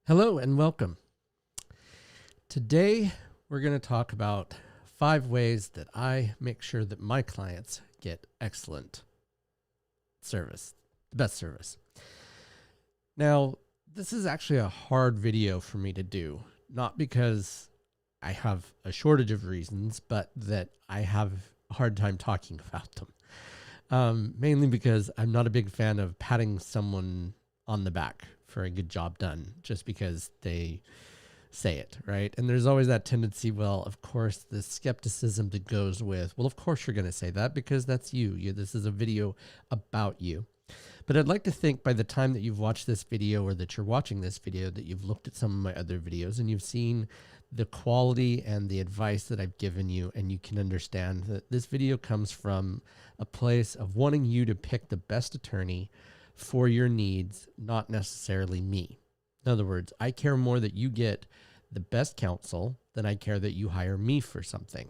Hello and welcome. Today, we're going to talk about 5 ways that I make sure that my clients get excellent service, the best service. Now, this is actually a hard video for me to do, not because I have a shortage of reasons, but that I have a hard time talking about them. Mainly because I'm not a big fan of patting someone on the back for a good job done just because they say it, right? And there's always that tendency, well, of course, the skepticism that goes with, well, of course you're going to say that because that's you. This is a video about you. But I'd like to think by the time that you've watched this video or that you're watching this video, that you've looked at some of my other videos and you've seen the quality and the advice that I've given you, and you can understand that this video comes from a place of wanting you to pick the best attorney for your needs, not necessarily me. In other words, I care more that you get the best counsel than I care that you hire me for something.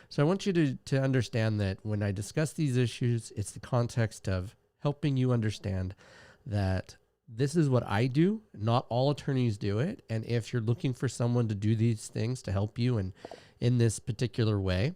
So I want you to understand that when I discuss these issues, it's the context of helping you understand that this is what I do. Not all attorneys do it. And if you're looking for someone to do these things to help you and in this particular way,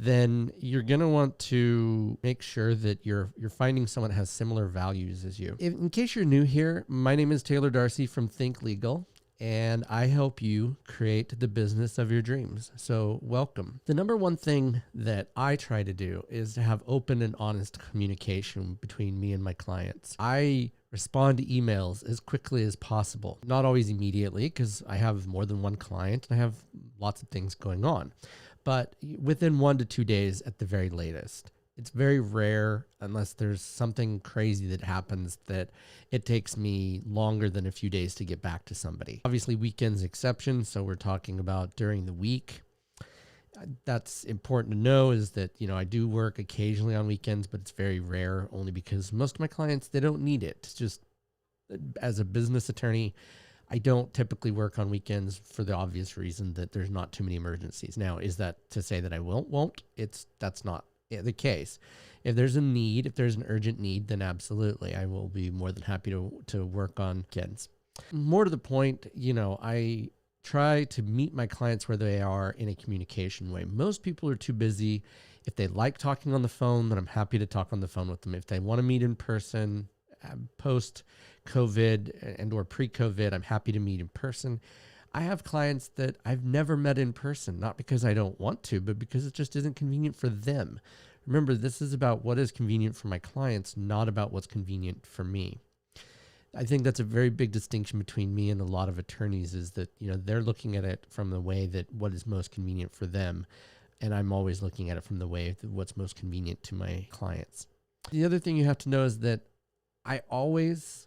then you're going to want to make sure that you're finding someone that has similar values as you. In case you're new here, my name is Taylor Darcy from Think Legal, and I help you create the business of your dreams. So welcome. The number one thing that I try to do is to have open and honest communication between me and my clients. I respond to emails as quickly as possible. Not always immediately, because I have more than one client and I have lots of things going on. But within 1 to 2 days at the very latest. It's very rare, unless there's something crazy that happens, that it takes me longer than a few days to get back to somebody. Obviously, weekends exception, so we're talking about during the week. That's important to know, is that, I do work occasionally on weekends, but it's very rare, only because most of my clients, they don't need it. It's just, as a business attorney, I don't typically work on weekends for the obvious reason that there's not too many emergencies. Now, is that to say that I won't? That's not the case. If there's a need, if there's an urgent need, then absolutely, I will be more than happy to work on weekends. More to the point, I try to meet my clients where they are in a communication way. Most people are too busy. If they like talking on the phone, then I'm happy to talk on the phone with them. If they want to meet in person, post-COVID and or pre-COVID, I'm happy to meet in person. I have clients that I've never met in person, not because I don't want to, but because it just isn't convenient for them. Remember, this is about what is convenient for my clients, not about what's convenient for me. I think that's a very big distinction between me and a lot of attorneys, is that, they're looking at it from the way that what is most convenient for them. And I'm always looking at it from the way that what's most convenient to my clients. The other thing you have to know is that I always,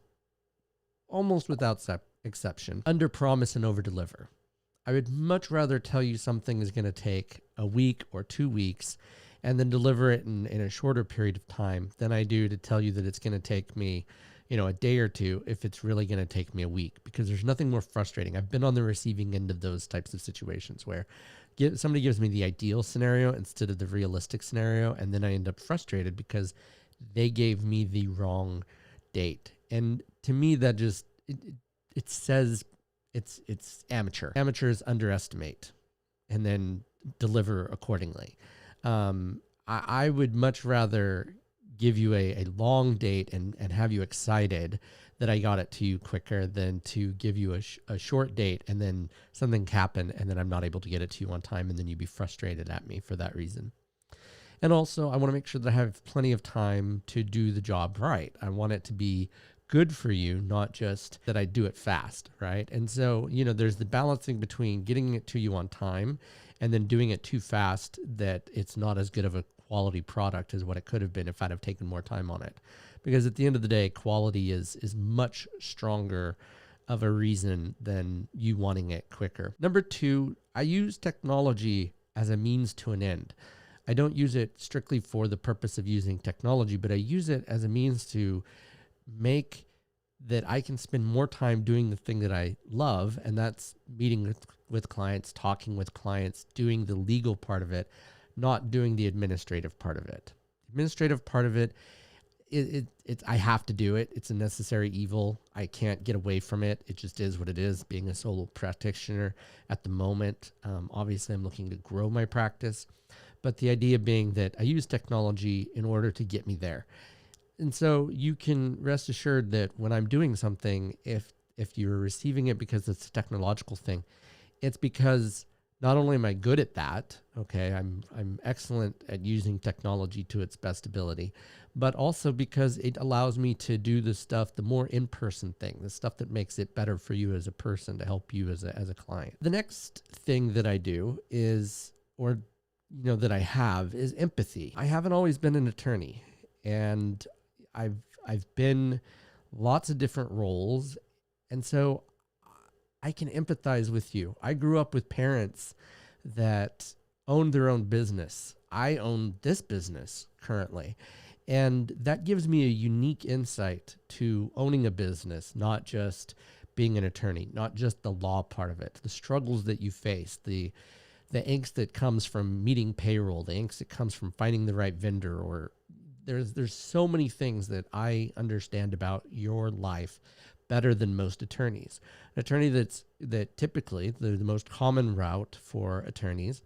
almost without exception, underpromise and overdeliver. I would much rather tell you something is going to take a week or 2 weeks and then deliver it in a shorter period of time than I do to tell you that it's going to take me, a day or two if it's really going to take me a week, because there's nothing more frustrating. I've been on the receiving end of those types of situations where somebody gives me the ideal scenario instead of the realistic scenario, and then I end up frustrated because they gave me the wrong date. And to me, that just, it says it's amateur. Amateurs underestimate and then deliver accordingly. I would much rather give you a long date and have you excited that I got it to you quicker than to give you a short date and then something happen and then I'm not able to get it to you on time, and then you'd be frustrated at me for that reason. And also, I want to make sure that I have plenty of time to do the job right. I want it to be good for you, not just that I do it fast, right? And so, there's the balancing between getting it to you on time and then doing it too fast that it's not as good of a quality product as what it could have been if I'd have taken more time on it. Because at the end of the day, quality is much stronger of a reason than you wanting it quicker. Number 2, I use technology as a means to an end. I don't use it strictly for the purpose of using technology, but I use it as a means to make that I can spend more time doing the thing that I love, and that's meeting with clients, talking with clients, doing the legal part of it, not doing the administrative part of it. The administrative part of it, I have to do it. It's a necessary evil. I can't get away from it. It just is what it is, being a solo practitioner at the moment. Obviously, I'm looking to grow my practice, but the idea being that I use technology in order to get me there. And so you can rest assured that when I'm doing something, if you're receiving it because it's a technological thing, it's because not only am I good at that, okay, I'm excellent at using technology to its best ability, but also because it allows me to do the stuff, the more in-person thing, the stuff that makes it better for you as a person, to help you as a client. The next thing that I do is, or that I have, is empathy. I haven't always been an attorney, and I've been lots of different roles, and so I can empathize with you. I grew up with parents that owned their own business. I own this business currently. And that gives me a unique insight to owning a business, not just being an attorney, not just the law part of it, the struggles that you face, the angst that comes from meeting payroll, the angst that comes from finding the right vendor, or there's so many things that I understand about your life better than most attorneys. An attorney that typically the most common route for attorneys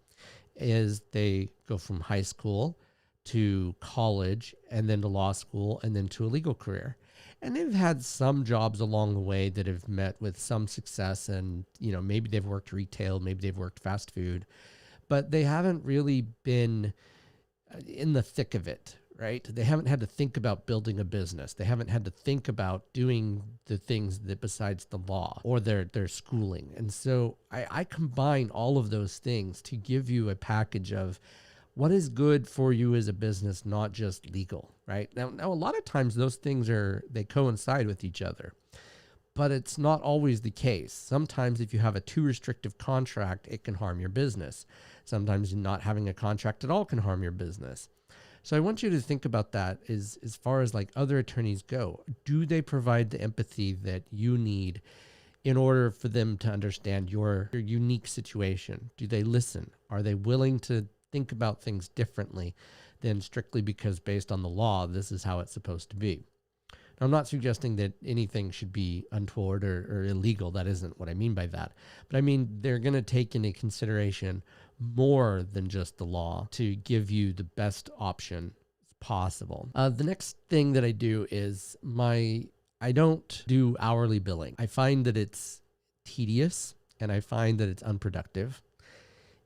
is they go from high school to college and then to law school and then to a legal career. And they've had some jobs along the way that have met with some success, and maybe they've worked retail, maybe they've worked fast food, but they haven't really been in the thick of it. Right? They haven't had to think about building a business. They haven't had to think about doing the things that besides the law or their schooling. And so I combine all of those things to give you a package of what is good for you as a business, not just legal, right? Now a lot of times those things they coincide with each other, but it's not always the case. Sometimes if you have a too restrictive contract, it can harm your business. Sometimes not having a contract at all can harm your business. So I want you to think about that as far as like other attorneys go. Do they provide the empathy that you need in order for them to understand your unique situation? Do they listen? Are they willing to think about things differently than strictly because based on the law, this is how it's supposed to be? Now, I'm not suggesting that anything should be untoward or illegal. That isn't what I mean by that. But I mean, they're going to take into consideration more than just the law to give you the best option possible. The next thing that I do is I don't do hourly billing. I find that it's tedious and I find that it's unproductive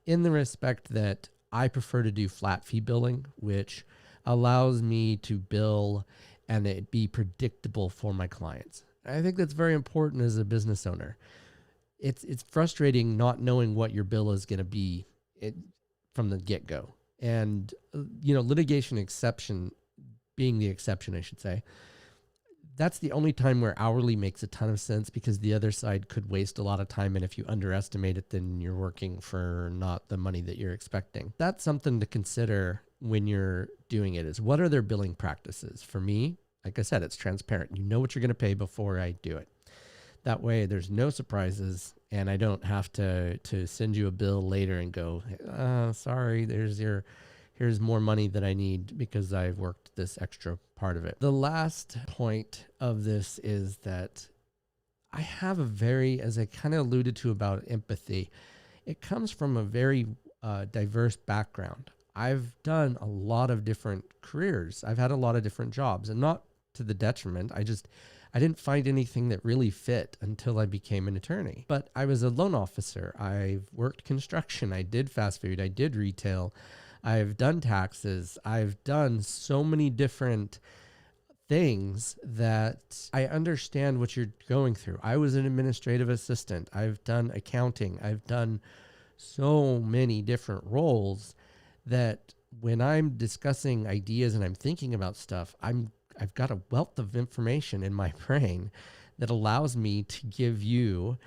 in the respect that I prefer to do flat fee billing, which allows me to bill and it be predictable for my clients. I think that's very important as a business owner. It's frustrating not knowing what your bill is going to be from the get-go. And, litigation exception being the exception, I should say, that's the only time where hourly makes a ton of sense, because the other side could waste a lot of time. And if you underestimate it, then you're working for not the money that you're expecting. That's something to consider when you're doing it, is what are their billing practices? For me, like I said, it's transparent. You know what you're going to pay before I do it. That way there's no surprises, and I don't have to send you a bill later and go, sorry, here's more money that I need because I've worked this extra part of it. The last point of this is that I have as I kind of alluded to about empathy, it comes from a very diverse background. I've done a lot of different careers. I've had a lot of different jobs, and not to the detriment. I didn't find anything that really fit until I became an attorney. But I was a loan officer. I've worked construction. I did fast food. I did retail. I've done taxes. I've done so many different things that I understand what you're going through. I was an administrative assistant. I've done accounting. I've done so many different roles that when I'm discussing ideas and I'm thinking about stuff, I've got a wealth of information in my brain that allows me to give you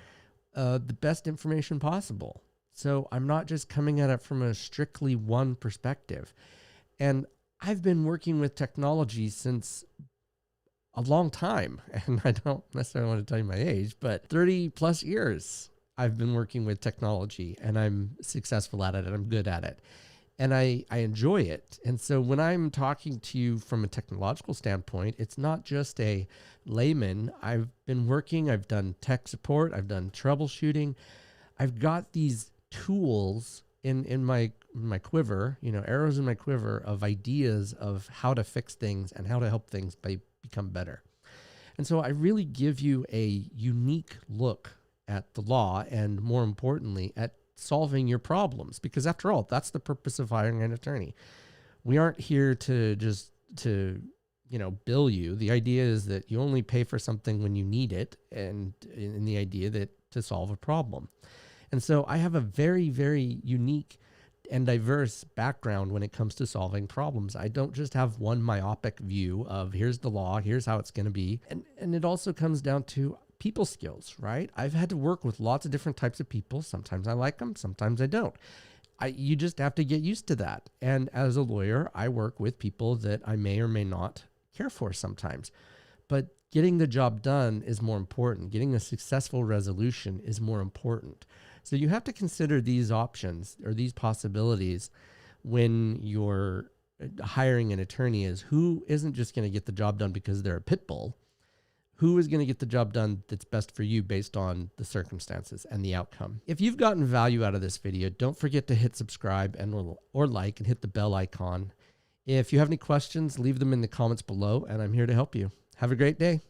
the best information possible. So I'm not just coming at it from a strictly one perspective. And I've been working with technology since a long time. And I don't necessarily want to tell you my age, but 30 plus years I've been working with technology, and I'm successful at it and I'm good at it. and I enjoy it. And so when I'm talking to you from a technological standpoint, it's not just a layman. I've done tech support, I've done troubleshooting. I've got these tools in my quiver, arrows in my quiver of ideas of how to fix things and how to help things become better. And so I really give you a unique look at the law and, more importantly, at solving your problems, because after all, that's the purpose of hiring an attorney. We aren't here to just bill you. The idea is that you only pay for something when you need it, and in the idea that to solve a problem. And so I have a very, very unique and diverse background when it comes to solving problems. I don't just have one myopic view of here's the law, here's how it's going to be. And it also comes down to people skills, right? I've had to work with lots of different types of people. Sometimes I like them, sometimes I don't. You just have to get used to that. And as a lawyer, I work with people that I may or may not care for sometimes. But getting the job done is more important. Getting a successful resolution is more important. So you have to consider these options or these possibilities when you're hiring an attorney, is who isn't just going to get the job done because they're a pit bull. Who is going to get the job done that's best for you based on the circumstances and the outcome. If you've gotten value out of this video, don't forget to hit subscribe or like and hit the bell icon. If you have any questions, leave them in the comments below, and I'm here to help you. Have a great day.